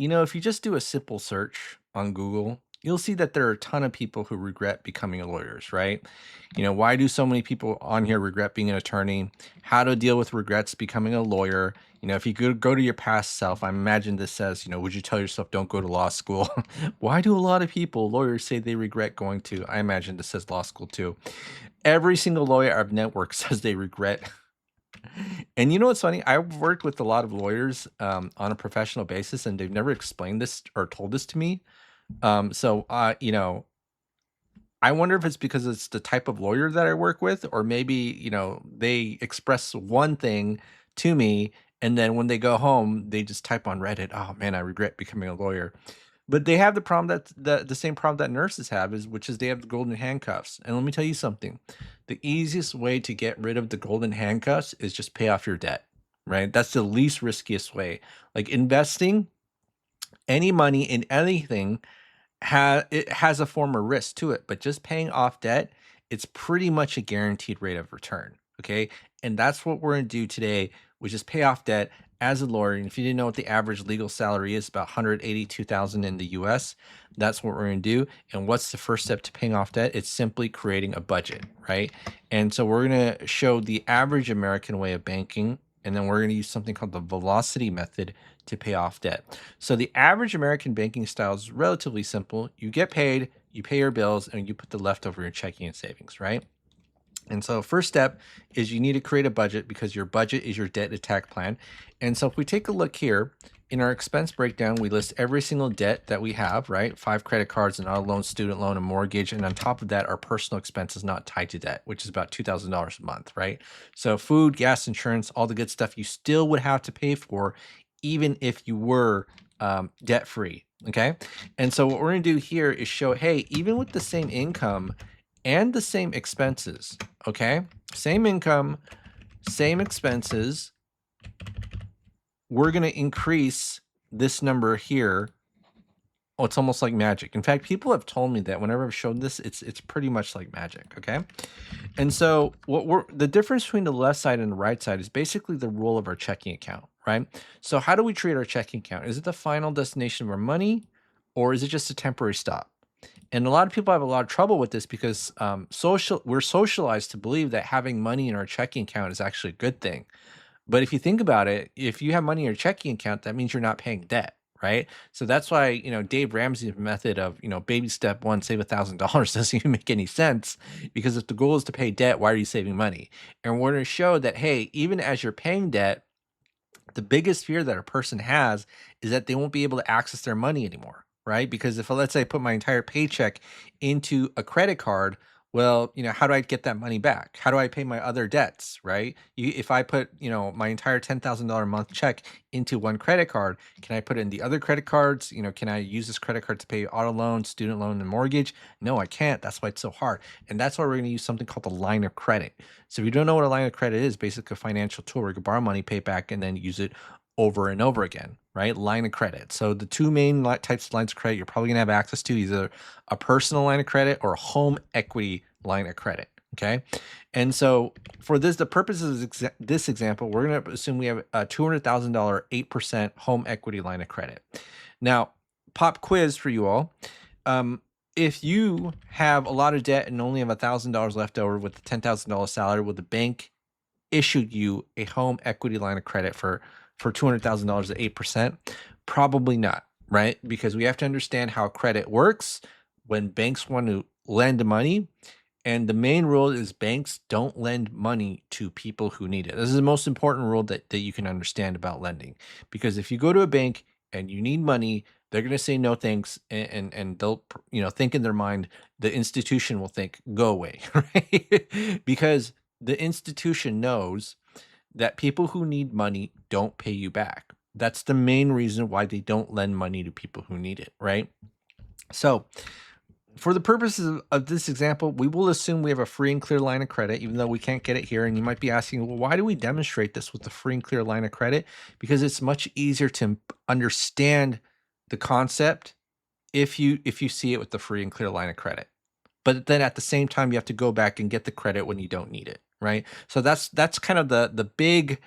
If you just do a simple search on Google, you'll see that there are a ton of people who regret becoming lawyers, right? Why do so many people on here regret being an attorney? How to deal with regrets becoming a lawyer? If you could go to your past self, I imagine this says, would you tell yourself don't go to law school? Why do a lot of people, lawyers, say they regret going to? I imagine this says law school too. Every single lawyer I've networked says they regret. And you know what's funny? I've worked with a lot of lawyers on a professional basis, and they've never explained this or told this to me. So I wonder if it's because it's the type of lawyer that I work with, or maybe, they express one thing to me, and then when they go home, they just type on Reddit, "Oh man, I regret becoming a lawyer." But they have the problem that the same problem that nurses have is which is they have the golden handcuffs. And let me tell you something. The easiest way to get rid of the golden handcuffs is just pay off your debt, right? That's the least riskiest way. Like investing any money in anything it has a form of risk to it, but just paying off debt, it's pretty much a guaranteed rate of return. Okay. And that's what we're going to do today, which is pay off debt as a lawyer. And if you didn't know what the average legal salary is, about 182,000 in the US, that's what we're going to do. And what's the first step to paying off debt? It's simply creating a budget, right? And so we're going to show the average American way of banking. And then we're going to use something called the velocity method to pay off debt. So the average American banking style is relatively simple. You get paid, you pay your bills, and you put the leftover in your checking and savings, right? And so first step is you need to create a budget because your budget is your debt attack plan. And so if we take a look here in our expense breakdown, we list every single debt that we have, right? 5 credit cards, an auto loan, student loan, a mortgage. And on top of that, our personal expenses not tied to debt, which is about $2,000 a month, right? So food, gas, insurance, all the good stuff you still would have to pay for, even if you were debt free. Okay. And so what we're going to do here is show, hey, even with the same income and the same expenses, okay, same income, same expenses, we're going to increase this number here. Oh, it's almost like magic. In fact, people have told me that whenever I've shown this, it's pretty much like magic. Okay. And so the difference between the left side and the right side is basically the rule of our checking account, right? So how do we treat our checking account? Is it the final destination of our money, or is it just a temporary stop? And a lot of people have a lot of trouble with this because we're socialized to believe that having money in our checking account is actually a good thing. But if you think about it, if you have money in your checking account, that means you're not paying debt, right? So that's why, Dave Ramsey's method of, baby step one, save $1,000 doesn't even make any sense, because if the goal is to pay debt, why are you saving money? And we're going to show that, hey, even as you're paying debt, the biggest fear that a person has is that they won't be able to access their money anymore, right? Because if, let's say, I put my entire paycheck into a credit card, well, how do I get that money back? How do I pay my other debts, right? If I put, my entire $10,000 a month check into one credit card, can I put it in the other credit cards? Can I use this credit card to pay auto loan, student loan, and mortgage? No, I can't. That's why it's so hard. And that's why we're going to use something called the line of credit. So if you don't know what a line of credit is, basically a financial tool where you can borrow money, pay back, and then use it over and over again, right? Line of credit. So the two main types of lines of credit you're probably gonna have access to, either a personal line of credit or a home equity line of credit. Okay. And so for the purposes of this example, we're going to assume we have a $200,000 8% home equity line of credit. Now, pop quiz for you all. If you have a lot of debt and only have $1,000 left over with a $10,000 salary, will the bank issue you a home equity line of credit for $200,000 at 8%? Probably not, right? Because we have to understand how credit works when banks want to lend money. And the main rule is banks don't lend money to people who need it. This is the most important rule that you can understand about lending. Because if you go to a bank and you need money, they're going to say no thanks, and they'll think in their mind the institution will think go away, right? Because the institution knows that people who need money don't pay you back. That's the main reason why they don't lend money to people who need it, right? So for the purposes of this example, we will assume we have a free and clear line of credit, even though we can't get it here. And you might be asking, well, why do we demonstrate this with the free and clear line of credit? Because it's much easier to understand the concept if you see it with the free and clear line of credit. But then at the same time, you have to go back and get the credit when you don't need it, right? So that's kind of the big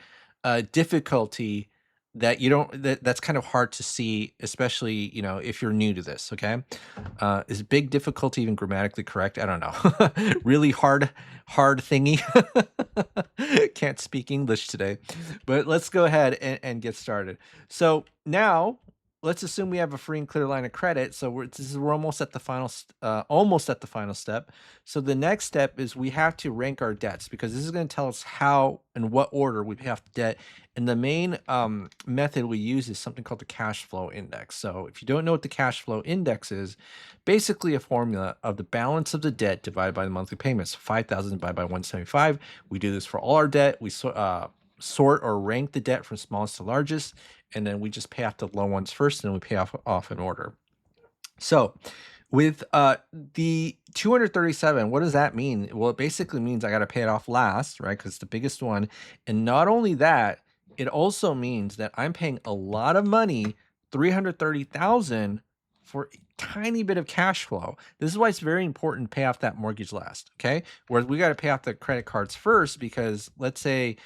difficulty that you don't that's kind of hard to see, especially, if you're new to this, okay? Is big difficulty even grammatically correct? I don't know. Really hard thingy. Can't speak English today. But let's go ahead and get started. So now let's assume we have a free and clear line of credit. So we're almost at the almost at the final step. So the next step is we have to rank our debts, because this is going to tell us how and what order we pay off the debt. And the main method we use is something called the cash flow index. So if you don't know what the cash flow index is, basically a formula of the balance of the debt divided by the monthly payments. 5,000 divided by 175. We do this for all our debt. We sort or rank the debt from smallest to largest, and then we just pay off the low ones first, and then we pay off in order. So with the 237, what does that mean? Well, it basically means I got to pay it off last, right? Because it's the biggest one. And not only that, it also means that I'm paying a lot of money, 330,000, for a tiny bit of cash flow. This is why it's very important to pay off that mortgage last, okay? Whereas we got to pay off the credit cards first, because let's say,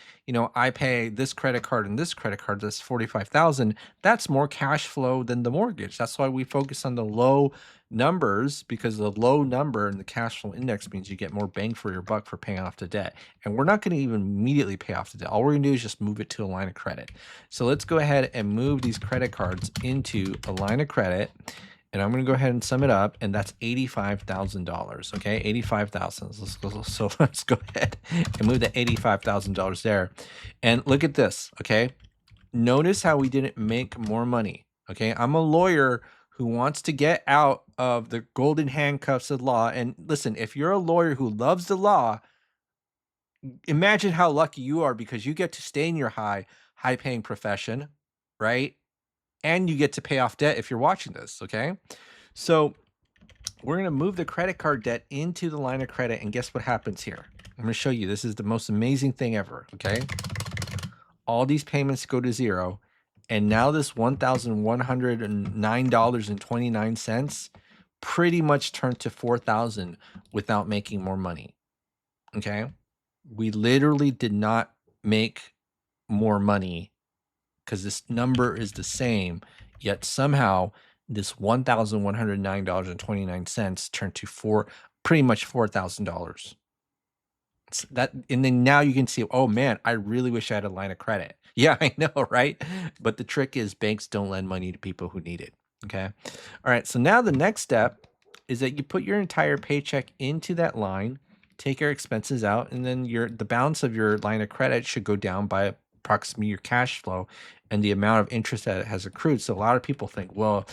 I pay this credit card and this credit card, that's 45,000. That's more cash flow than the mortgage. That's why we focus on the low numbers, because the low number in the cash flow index means you get more bang for your buck for paying off the debt. And we're not going to even immediately pay off the debt. All we're going to do is just move it to a line of credit. So let's go ahead and move these credit cards into a line of credit. And I'm going to go ahead and sum it up, and that's $85,000. Okay, 85,000. So let's go ahead and move the $85,000 there. And look at this. Okay, notice how we didn't make more money. Okay, I'm a lawyer who wants to get out of the golden handcuffs of law. And listen, if you're a lawyer who loves the law, imagine how lucky you are, because you get to stay in your high-paying profession, right? And you get to pay off debt if you're watching this, okay? So we're going to move the credit card debt into the line of credit, and guess what happens here? I'm going to show you. This is the most amazing thing ever, okay? All these payments go to zero, and now this $1,109.29 pretty much turned to $4,000 without making more money, okay? We literally did not make more money, because this number is the same, yet somehow this $1,109.29 turned to pretty much $4,000. And then now you can see, oh man, I really wish I had a line of credit. Yeah, I know, right? But the trick is banks don't lend money to people who need it. Okay. All right. So now the next step is that you put your entire paycheck into that line, take your expenses out, and then the balance of your line of credit should go down by approximately your cash flow and the amount of interest that it has accrued. So a lot of people think, well,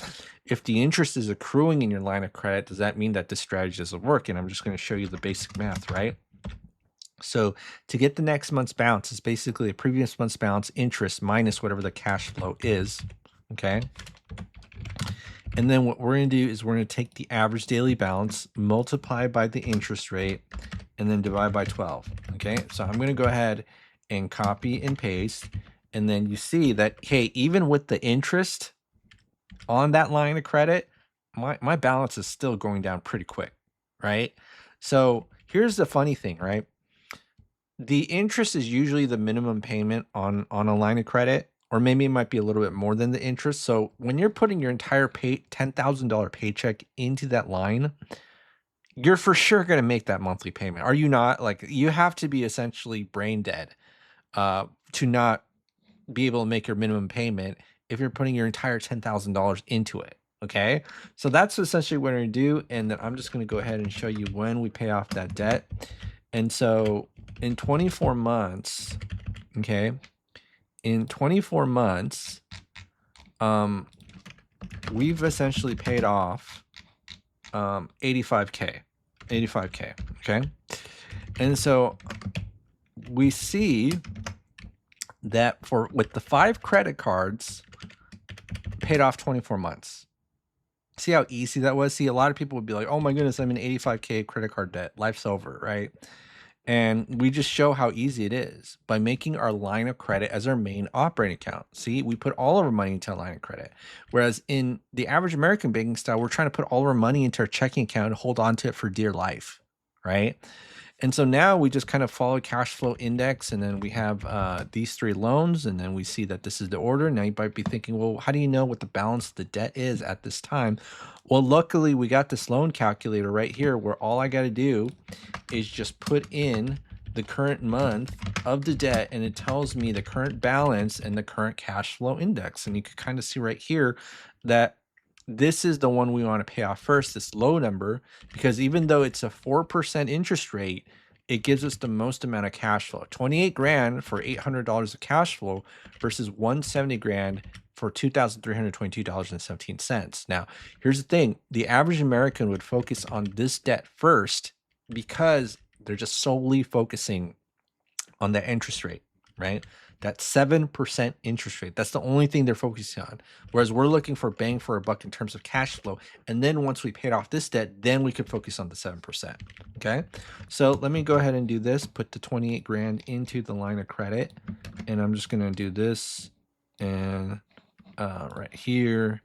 if the interest is accruing in your line of credit, does that mean that this strategy doesn't work? And I'm just going to show you the basic math, right? So to get the next month's balance, is basically the previous month's balance interest minus whatever the cash flow is, okay? And then what we're going to do is we're going to take the average daily balance, multiply by the interest rate, and then divide by 12, okay? So I'm going to go ahead and copy and paste, and then you see that, hey, even with the interest on that line of credit, my balance is still going down pretty quick, right? So here's the funny thing, right? The interest is usually the minimum payment on a line of credit, or maybe it might be a little bit more than the interest. So when you're putting your entire $10,000 paycheck into that line, you're for sure going to make that monthly payment. Are you not? Like, you have to be essentially brain dead to not be able to make your minimum payment if you're putting your entire $10,000 into it. Okay, so that's essentially what we're going to do. And then I'm just going to go ahead and show you when we pay off that debt. And so in 24 months, okay, in 24 months, we've essentially paid off 85K, okay? And so we see that with the 5 credit cards, paid off 24 months. See how easy that was? See, a lot of people would be like, oh my goodness, I'm in 85K credit card debt. Life's over, right? And we just show how easy it is by making our line of credit as our main operating account. See, we put all of our money into a line of credit. Whereas in the average American banking style, we're trying to put all of our money into our checking account and hold on to it for dear life, right? And so now we just kind of follow cash flow index, and then we have these 3 loans, and then we see that this is the order. Now you might be thinking, well, how do you know what the balance of the debt is at this time? Well, luckily we got this loan calculator right here where all I got to do is just put in the current month of the debt, and it tells me the current balance and the current cash flow index. And you can kind of see right here that this is the one we want to pay off first, this low number, because even though it's a 4% interest rate, it gives us the most amount of cash flow. 28 grand for $800 of cash flow versus 170 grand for $2,322.17. Now, here's the thing. The average American would focus on this debt first because they're just solely focusing on the interest rate, right? That 7% interest rate. That's the only thing they're focusing on. Whereas we're looking for bang for a buck in terms of cash flow. And then once we paid off this debt, then we could focus on the 7%. Okay. So let me go ahead and do this. Put the 28 grand into the line of credit. And I'm just going to do this and right here.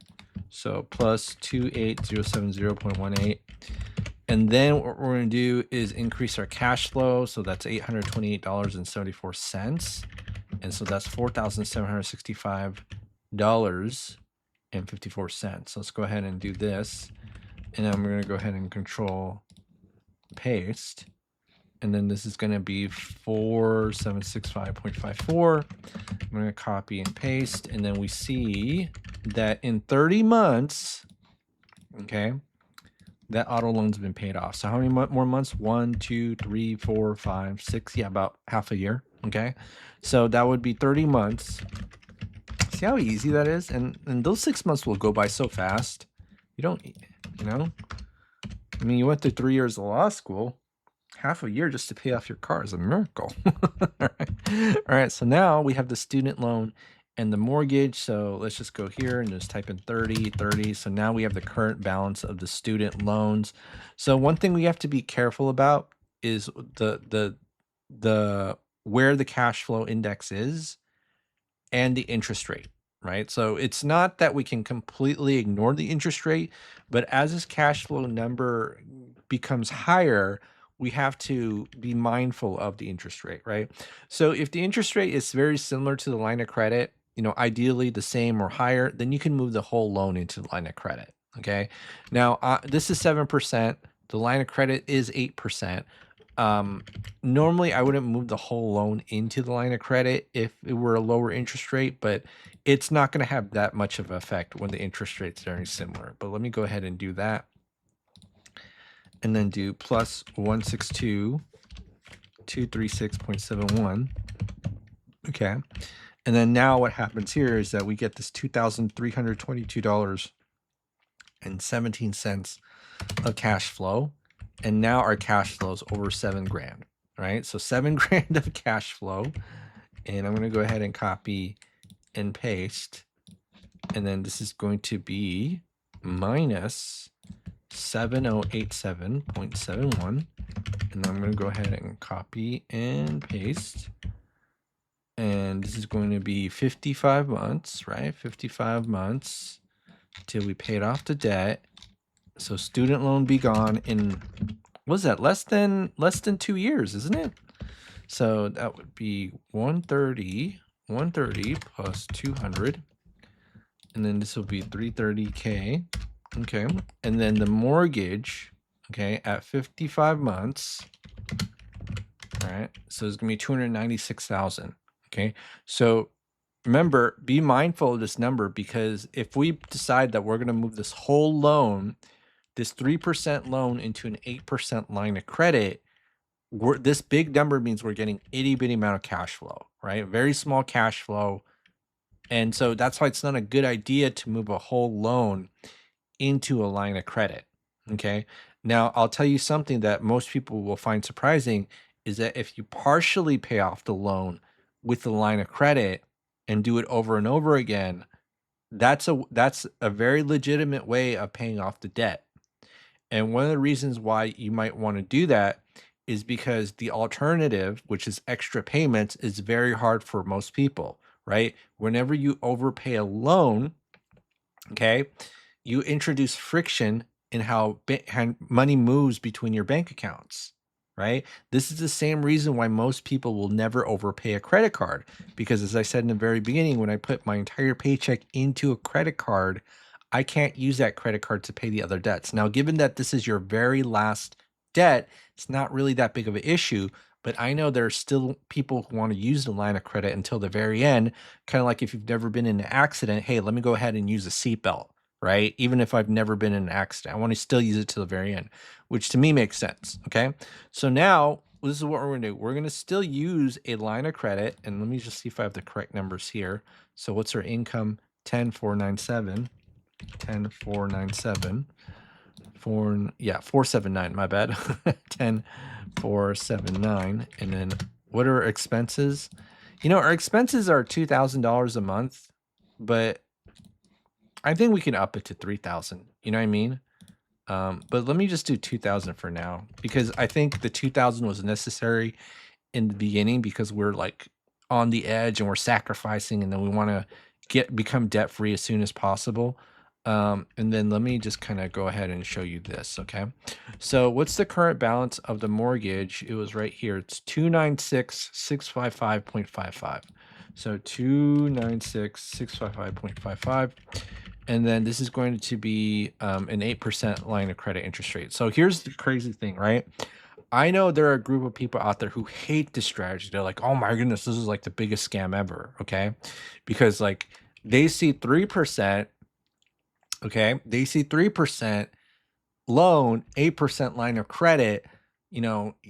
So plus 28070.18. And then what we're going to do is increase our cash flow. So that's $828.74. And so that's $4,765.54. So let's go ahead and do this. And then we're going to go ahead and control paste. And then this is going to be 4765.54. I'm going to copy and paste. And then we see that in 30 months, okay, that auto loan's been paid off. So how many more months? 1, 2, 3, 4, 5, 6. Yeah, about half a year. Okay. So that would be 30 months. See how easy that is? And those 6 months will go by so fast. You don't, you know, I mean, you went through 3 years of law school, half a year just to pay off your car is a miracle. All right. So now we have the student loan and the mortgage. So let's just go here and just type in 30. So now we have the current balance of the student loans. So one thing we have to be careful about is the where the cash flow index is and the interest rate, right? So it's not that we can completely ignore the interest rate, but as this cash flow number becomes higher, we have to be mindful of the interest rate, right? So if the interest rate is very similar to the line of credit, you know, ideally the same or higher, then you can move the whole loan into the line of credit. Okay. Now, this is 7%. The line of credit is 8%. Normally I wouldn't move the whole loan into the line of credit if it were a lower interest rate, but it's not going to have that much of an effect when the interest rate's very similar. But let me go ahead and do that. And then do plus 162,236.71. Okay. And then now what happens here is that we get this $2,322.17 of cash flow. And now our cash flow is over 7 grand, right? So 7 grand of cash flow. And I'm going to go ahead and copy and paste. And then this is going to be minus 7087.71. And I'm going to go ahead and copy and paste. And this is going to be 55 months, right? 55 months till we paid off the debt. So student loan be gone in, what is that? Less than 2 years, isn't it? So that would be 130 plus 200. And then this will be 330K. Okay. And then the mortgage, okay, at 55 months. All right. So it's going to be 296,000. Okay. So remember, be mindful of this number, because if we decide that we're going to move this whole loan, this 3% loan into an 8% line of credit, this big number means we're getting itty bitty amount of cash flow, right? Very small cash flow. And so that's why it's not a good idea to move a whole loan into a line of credit. Okay. Now I'll tell you something that most people will find surprising is that if you partially pay off the loan with the line of credit and do it over and over again, that's a very legitimate way of paying off the debt. And one of the reasons why you might want to do that is because the alternative, which is extra payments, is very hard for most people, right? Whenever you overpay a loan, okay, you introduce friction in how money moves between your bank accounts, right? This is the same reason why most people will never overpay a credit card. Because as I said in the very beginning, when I put my entire paycheck into a credit card, I can't use that credit card to pay the other debts. Now, given that this is your very last debt, it's not really that big of an issue. But I know there are still people who want to use the line of credit until the very end. Kind of like if you've never been in an accident, hey, let me go ahead and use a seatbelt, right? Even if I've never been in an accident, I want to still use it till the very end, which to me makes sense. Okay. So now this is what we're going to do. We're going to still use a line of credit. And let me just see if I have the correct numbers here. So what's our income? 10,497, 10,497. 479, my bad. 10,479. And then what are our expenses? Our expenses are $2,000 a month, but I think we can up it to 3,000. You know what I mean? But let me just do 2,000 for now, because I think the 2,000 was necessary in the beginning because we're like on the edge and we're sacrificing, and then we want to become debt free as soon as possible. And then let me just kind of go ahead and show you this. Okay. So what's the current balance of the mortgage? It was right here. It's 296,655.55. So 296,655.55. And then this is going to be an 8% line of credit interest rate. So here's the crazy thing, right? I know there are a group of people out there who hate this strategy. They're like, oh my goodness, this is like the biggest scam ever. Okay. Because like they see 3%. Okay. They see 3% loan, 8% line of credit. You're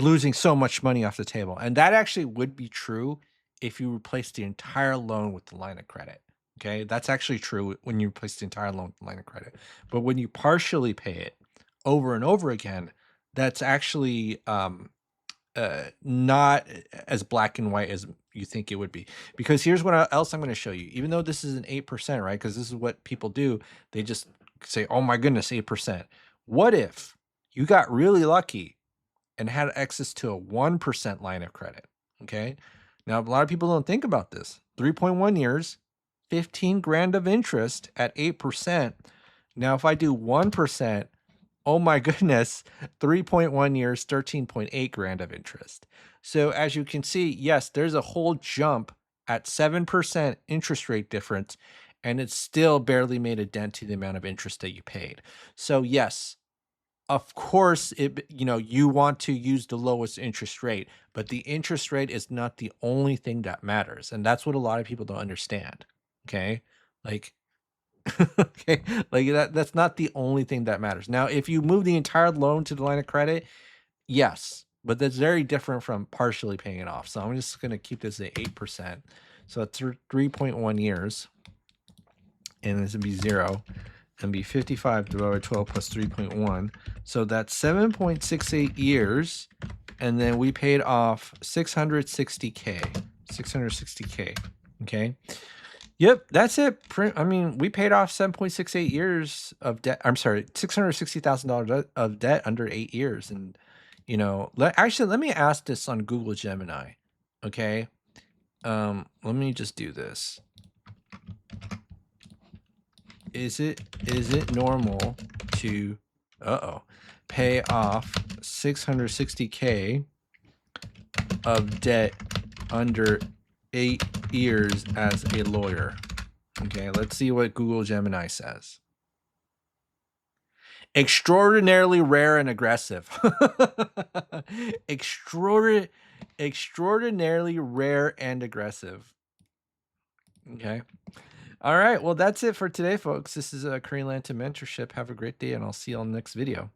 losing so much money off the table. And that actually would be true if you replace the entire loan with the line of credit. Okay. That's actually true when you replace the entire loan with the line of credit. But when you partially pay it over and over again, that's actually not as black and white as you think it would be. Because here's what else I'm going to show you. Even though this is an 8%, right? Because this is what people do. They just say, oh my goodness, 8%. What if you got really lucky and had access to a 1% line of credit? Okay. Now, a lot of people don't think about this. 3.1 years, 15 grand of interest at 8%. Now, if I do 1%, oh my goodness, 3.1 years, 13.8 grand of interest. So as you can see, yes, there's a whole jump at 7% interest rate difference, and it's still barely made a dent to the amount of interest that you paid. So yes, of course, you want to use the lowest interest rate, but the interest rate is not the only thing that matters. And that's what a lot of people don't understand. Okay. Like, okay, like that's not the only thing that matters. Now, if you move the entire loan to the line of credit, yes, but that's very different from partially paying it off. So I'm just going to keep this at 8%. So that's 3.1 years, and this would be 0, and be 55 divided by 12 plus 3.1. So that's 7.68 years, and then we paid off 660K, 660K. Okay. Yep, that's it. I mean, we paid off 7.68 years of debt. I'm sorry, $660,000 of debt under 8 years. And, let me ask this on Google Gemini. Okay. Let me just do this. Is it normal to, pay off 660K of debt under 8 years as a lawyer? Okay, let's see what Google Gemini says. Extraordinarily rare and aggressive. Extraordinarily rare and aggressive. Okay. All right. Well, that's it for today, folks. This is a Korean Lanta Mentorship. Have a great day, and I'll see you on the next video.